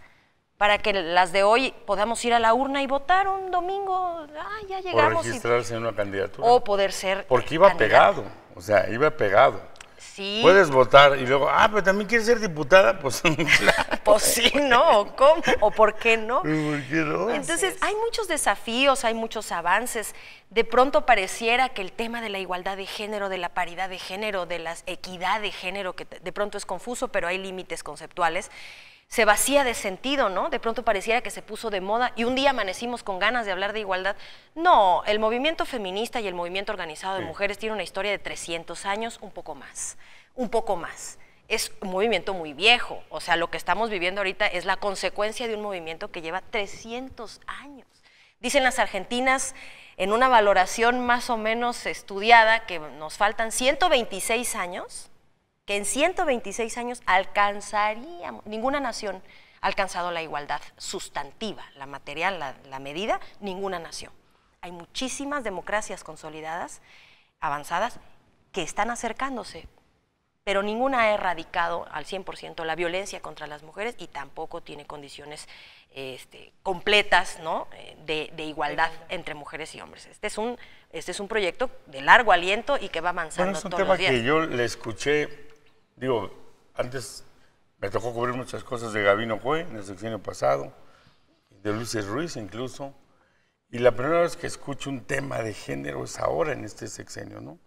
para que las de hoy podamos ir a la urna y votar un domingo, ya llegamos. O registrarse en una candidatura. O poder ser porque iba candidata. pegado, o sea, iba pegado. Sí. Puedes votar y luego, pero también quieres ser diputada, pues claro. Pues sí, ¿no? ¿Cómo? ¿O por qué no? ¿Por qué no? Entonces, hay muchos desafíos, hay muchos avances. De pronto pareciera que el tema de la igualdad de género, de la paridad de género, de la equidad de género, que de pronto es confuso, pero hay límites conceptuales, se vacía de sentido, ¿no? De pronto pareciera que se puso de moda y un día amanecimos con ganas de hablar de igualdad. No, el movimiento feminista y el movimiento organizado de mujeres tiene una historia de 300 años, un poco más. Es un movimiento muy viejo, o sea, lo que estamos viviendo ahorita es la consecuencia de un movimiento que lleva 300 años. Dicen las argentinas, en una valoración más o menos estudiada, que nos faltan 126 años, que en 126 años alcanzaríamos, ninguna nación ha alcanzado la igualdad sustantiva, la material, la medida, ninguna nación. Hay muchísimas democracias consolidadas, avanzadas, que están acercándose, pero ninguna ha erradicado al 100% la violencia contra las mujeres y tampoco tiene condiciones completas, ¿no? de igualdad entre mujeres y hombres. Este es un proyecto de largo aliento y que va avanzando todos los días. Es un tema que yo le escuché, antes me tocó cubrir muchas cosas de Gabino Cue en el sexenio pasado, de Ulises Ruiz incluso, y la primera vez que escucho un tema de género es ahora en este sexenio, ¿no?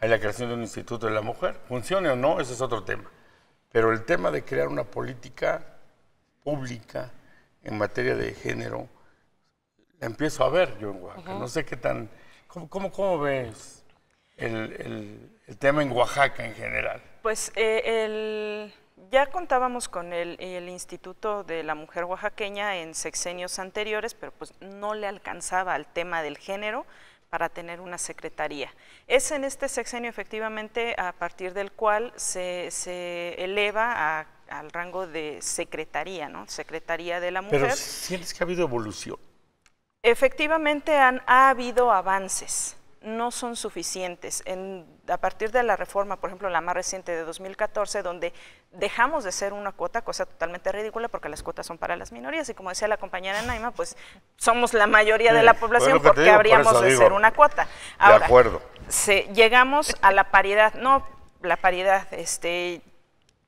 Hay la creación de un instituto de la mujer, funcione o no, ese es otro tema, pero el tema de crear una política pública en materia de género, la empiezo a ver yo en Oaxaca. No sé qué tan... ¿Cómo ves el tema en Oaxaca en general? Pues ya contábamos con el Instituto de la Mujer Oaxaqueña en sexenios anteriores, pero pues no le alcanzaba al tema del género para tener una secretaría. Es en este sexenio efectivamente a partir del cual se eleva al rango de secretaría, ¿no? Secretaría de la Mujer. Pero ¿sientes que ha habido evolución? Efectivamente ha habido avances, no son suficientes. A partir de la reforma, por ejemplo, la más reciente de 2014, donde dejamos de ser una cuota, cosa totalmente ridícula porque las cuotas son para las minorías y como decía la compañera Naima, pues somos la mayoría de la población porque habríamos de ser una cuota. Ahora, de acuerdo. Llegamos a la paridad,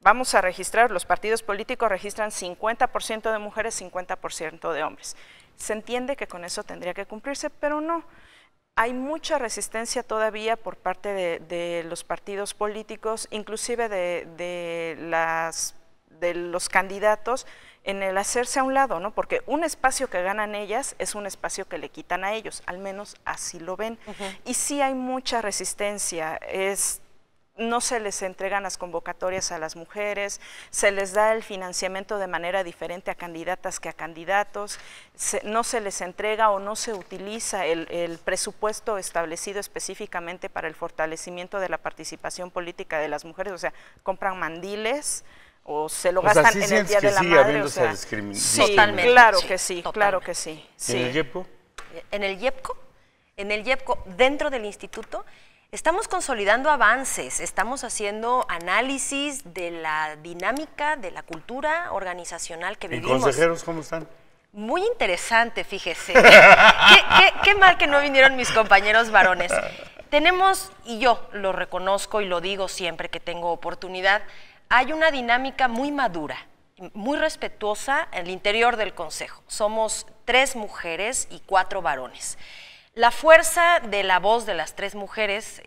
vamos a registrar, los partidos políticos registran 50% de mujeres, 50% de hombres. Se entiende que con eso tendría que cumplirse, pero no. Hay mucha resistencia todavía por parte de los partidos políticos, inclusive de los candidatos, en el hacerse a un lado, ¿no? Porque un espacio que ganan ellas es un espacio que le quitan a ellos, al menos así lo ven. Y sí hay mucha resistencia, no se les entregan las convocatorias a las mujeres, se les da el financiamiento de manera diferente a candidatas que a candidatos, no se les entrega o no se utiliza el presupuesto establecido específicamente para el fortalecimiento de la participación política de las mujeres, o sea, compran mandiles o se lo gastan en el Día de la Madre. O sea, sí, totalmente. Claro que sí, claro que sí. ¿En el YEPCO? En el YEPCO, dentro del instituto, estamos consolidando avances, estamos haciendo análisis de la dinámica, de la cultura organizacional que vivimos. ¿Y consejeros cómo están? Muy interesante, fíjese. Qué mal que no vinieron mis compañeros varones. Tenemos, y yo lo reconozco y lo digo siempre que tengo oportunidad, hay una dinámica muy madura, muy respetuosa en el interior del Consejo. Somos 3 mujeres y 4 varones. La fuerza de la voz de las 3 mujeres,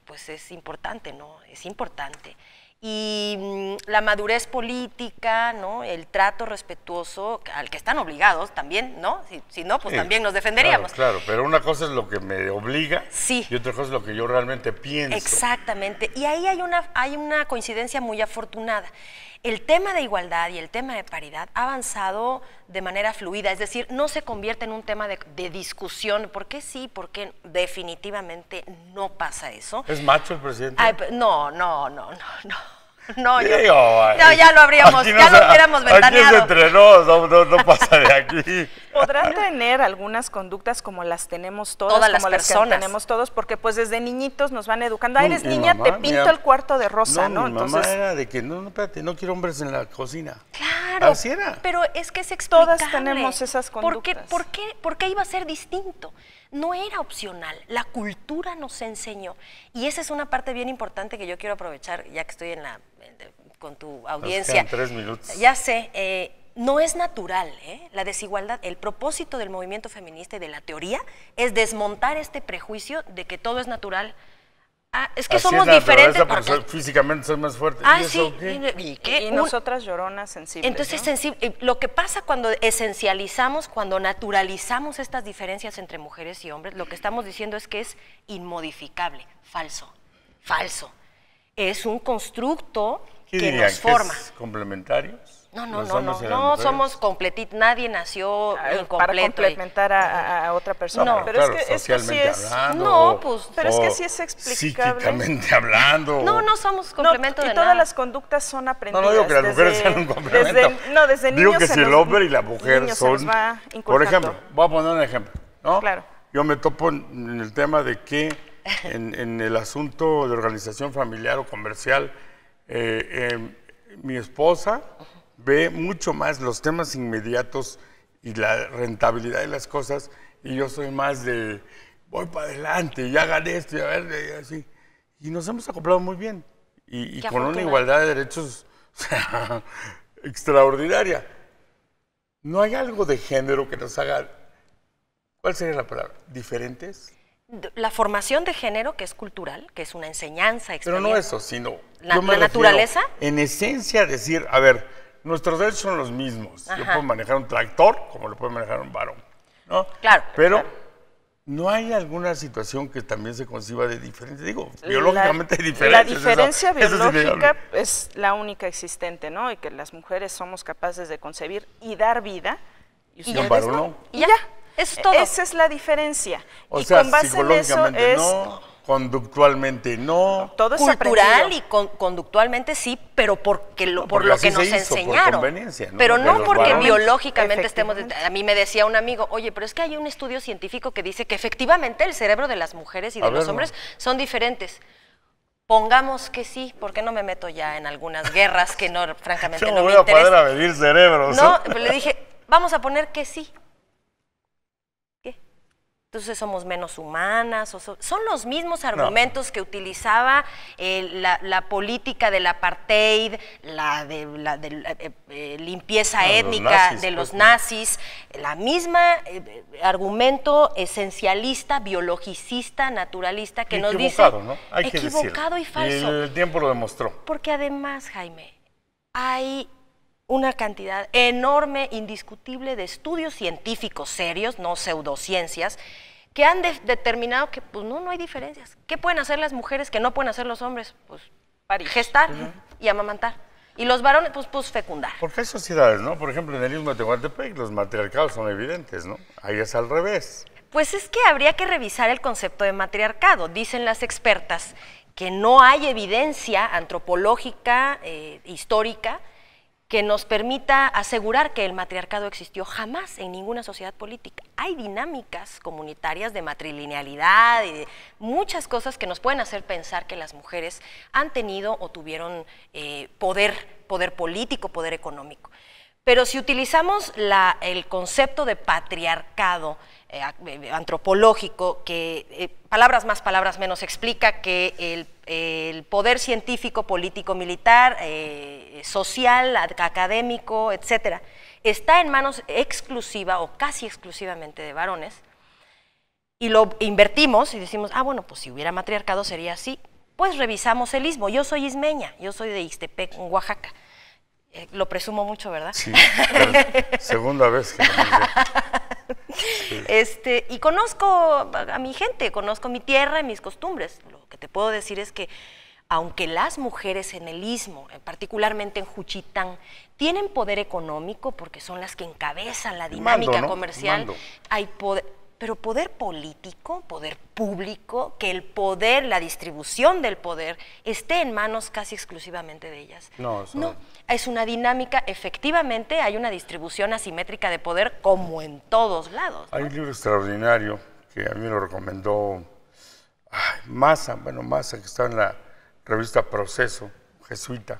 pues es importante, ¿no? Es importante. Y la madurez política, ¿no? El trato respetuoso al que están obligados también, ¿no? Si no, pues también nos defenderíamos. Claro, pero una cosa es lo que me obliga sí. y otra cosa es lo que yo realmente pienso. Exactamente, y ahí hay una coincidencia muy afortunada. El tema de igualdad y el tema de paridad ha avanzado de manera fluida, es decir, no se convierte en un tema de discusión, ¿por qué sí, por qué definitivamente no pasa eso? ¿Es macho el presidente? Ay, no, ya lo habríamos, ya lo hubiéramos ventaneado. Aquí es entre nos, no pasa de aquí. Podrán tener algunas conductas como las tenemos todas las como personas. las que tenemos todos, porque pues desde niñitos nos van educando. Eres niña, te pinto el cuarto de rosa, ¿no? Mi mamá era de que, no, espérate, no quiero hombres en la cocina. Claro, así era. Pero es que es explicable. Todas tenemos esas conductas. ¿Por qué iba a ser distinto? No era opcional, la cultura nos enseñó. Y esa es una parte bien importante que yo quiero aprovechar, ya que estoy con tu audiencia. Nos quedan 3 minutos. Ya sé, no es natural, la desigualdad. El propósito del movimiento feminista y de la teoría es desmontar este prejuicio de que todo es natural. Es que somos diferentes. Porque físicamente soy más fuerte. ¿Y eso sí, qué? Y nosotras lloronas sensibles. Entonces, ¿no? Lo que pasa cuando esencializamos, cuando naturalizamos estas diferencias entre mujeres y hombres, lo que estamos diciendo es que es inmodificable, falso. Es un constructo que nos forma. ¿Es complementarios? No, somos completitos, nadie nació incompleto. Para complementar a otra persona. No, pero claro, es que socialmente sí es, hablando. Pero es que sí es explicable. Psíquicamente hablando. No somos complemento de nada. Y todas las conductas son aprendidas. No digo que las mujeres sean un complemento. Desde digo niños que si el hombre y la mujer son... Por ejemplo, voy a poner un ejemplo, ¿no? Claro. Yo me topo en el tema de que en el asunto de organización familiar o comercial, mi esposa ve mucho más los temas inmediatos y la rentabilidad de las cosas, y yo soy más de voy para adelante, ya gané esto, y a ver, y así. Y nos hemos acoplado muy bien, y con una igualdad de derechos extraordinaria. ¿No hay algo de género que nos haga, cuál sería la palabra, diferentes? La formación de género, que es cultural, que es una enseñanza extraña. Pero no eso, sino... ¿La naturaleza? En esencia decir, a ver, nuestros derechos son los mismos. Yo puedo manejar un tractor como lo puede manejar un varón, ¿no? Claro. Pero ¿no hay alguna situación que también se conciba de diferente? Digo, biológicamente hay diferencias. La diferencia biológica es la única existente, ¿no? Y que las mujeres somos capaces de concebir y dar vida. Y un varón no. Y ya. Eso es todo. Esa es la diferencia. O sea, con base psicológicamente en eso no, conductualmente no. Todo es cultural y conductualmente sí, pero por lo que nos enseñaron. Por conveniencia, ¿no? Pero no porque biológicamente estemos... A mí me decía un amigo, oye, pero es que hay un estudio científico que dice que efectivamente el cerebro de las mujeres y de los hombres son diferentes. Pongamos que sí, ¿por qué no me meto ya en algunas guerras que no, francamente no me interesan? Yo voy a poder a medir cerebros. No, pero le dije, vamos a poner que sí. Entonces somos menos humanas, son los mismos argumentos que utilizaba la política del apartheid, la limpieza étnica de los nazis, la misma argumento esencialista, biologicista, naturalista que nos dice ¿no? Hay que equivocado y falso. Y el tiempo lo demostró. Porque además, Jaime, hay una cantidad enorme, indiscutible de estudios científicos serios, no pseudociencias, que han determinado que pues no hay diferencias. ¿Qué pueden hacer las mujeres que no pueden hacer los hombres? Pues gestar y amamantar. Y los varones, pues fecundar. Porque hay sociedades, ¿no? Por ejemplo, en el Istmo de Tehuantepec los matriarcados son evidentes, ¿no? Ahí es al revés. Pues es que habría que revisar el concepto de matriarcado. Dicen las expertas que no hay evidencia antropológica, histórica, que nos permita asegurar que el matriarcado existió jamás en ninguna sociedad política. Hay dinámicas comunitarias de matrilinealidad y de muchas cosas que nos pueden hacer pensar que las mujeres han tenido o tuvieron poder político, poder económico. Pero si utilizamos el concepto de patriarcado antropológico, que palabras más, palabras menos, explica que el poder científico, político, militar, social, académico, etcétera, está en manos exclusiva o casi exclusivamente de varones, y lo invertimos y decimos, bueno, pues si hubiera matriarcado sería así. Pues revisamos el istmo. Yo soy ismeña, yo soy de Ixtepec, en Oaxaca. Lo presumo mucho, ¿verdad? Sí, segunda vez que sí. Y conozco a mi gente, conozco mi tierra y mis costumbres. Lo que te puedo decir es que aunque las mujeres en el istmo, particularmente en Juchitán, tienen poder económico porque son las que encabezan la dinámica comercial, hay poder, pero poder político, poder público, que el poder, la distribución del poder esté en manos casi exclusivamente de ellas. No, es una dinámica, efectivamente hay una distribución asimétrica de poder como en todos lados, ¿no? Hay un libro extraordinario que a mí me lo recomendó Massa, que está en la revista Proceso, jesuita,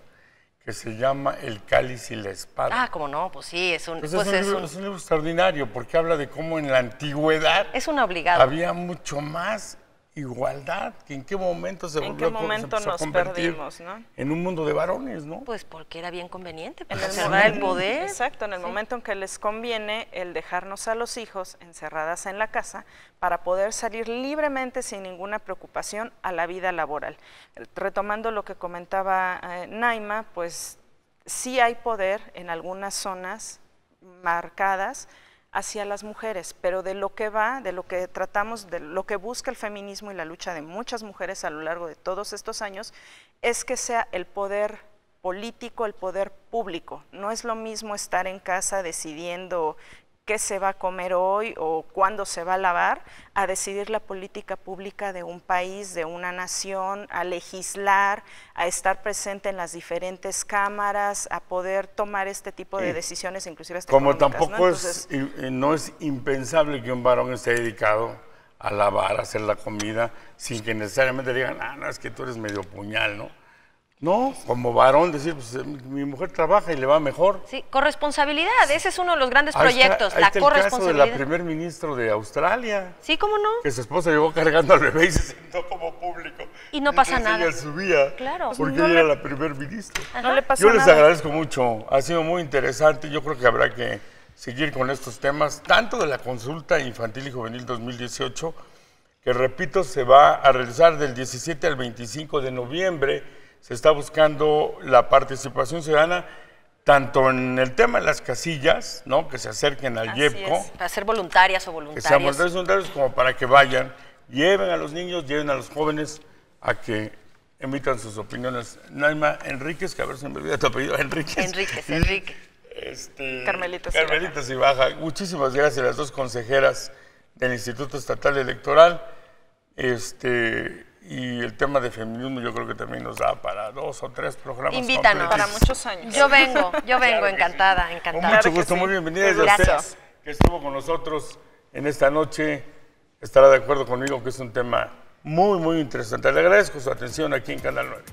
que se llama El cáliz y la espada. Cómo no, pues sí, es un libro extraordinario porque habla de cómo en la antigüedad es un obligado. Había mucho más igualdad, que en qué momento se volvió a convertir, ¿no? En un mundo de varones, ¿no? Pues porque era bien conveniente preservar el poder. Exacto, en el momento en que les conviene el dejarnos a los hijos encerradas en la casa para poder salir libremente sin ninguna preocupación a la vida laboral. Retomando lo que comentaba Naima, pues sí hay poder en algunas zonas marcadas hacia las mujeres, pero de lo que tratamos, de lo que busca el feminismo y la lucha de muchas mujeres a lo largo de todos estos años, es que sea el poder político, el poder público. No es lo mismo estar en casa decidiendo qué se va a comer hoy o cuándo se va a lavar, a decidir la política pública de un país, de una nación, a legislar, a estar presente en las diferentes cámaras, a poder tomar este tipo de decisiones, inclusive hasta como económicas, tampoco ¿no? Entonces, no es impensable que un varón esté dedicado a lavar, a hacer la comida, sin que necesariamente digan, no, es que tú eres medio puñal, ¿no? No, como varón decir, pues mi mujer trabaja y le va mejor. Sí, corresponsabilidad, ese es uno de los grandes proyectos, la corresponsabilidad. El caso de la primer ministro de Australia. Sí, ¿cómo no? Que su esposa llegó cargando al bebé y se sentó como público. Y no pasa nada. Ella subía, claro. porque ella era la primer ministra. No le pasó Yo les nada. agradezco mucho, ha sido muy interesante. Yo creo que habrá que seguir con estos temas, tanto de la consulta infantil y juvenil 2018, que repito, se va a realizar del 17 al 25 de noviembre. Se está buscando la participación ciudadana tanto en el tema de las casillas, ¿no? Que se acerquen al IEPCO. Para ser voluntarias o voluntarios. Que sean voluntarios como para que vayan, lleven a los niños, lleven a los jóvenes a que emitan sus opiniones. Naima Enríquez, que a ver si me olvida tu apellido, Enríquez. Enrique. Carmelita Cibaja. Muchísimas gracias a las dos consejeras del Instituto Estatal Electoral. Y el tema de feminismo yo creo que también nos da para 2 o 3 programas. Invítanos. Para muchos años. Yo vengo, claro, encantada. Con mucho gusto, muy bienvenida. Gracias. Que estuvo con nosotros en esta noche, estará de acuerdo conmigo que es un tema muy, muy interesante. Le agradezco su atención aquí en Canal 9.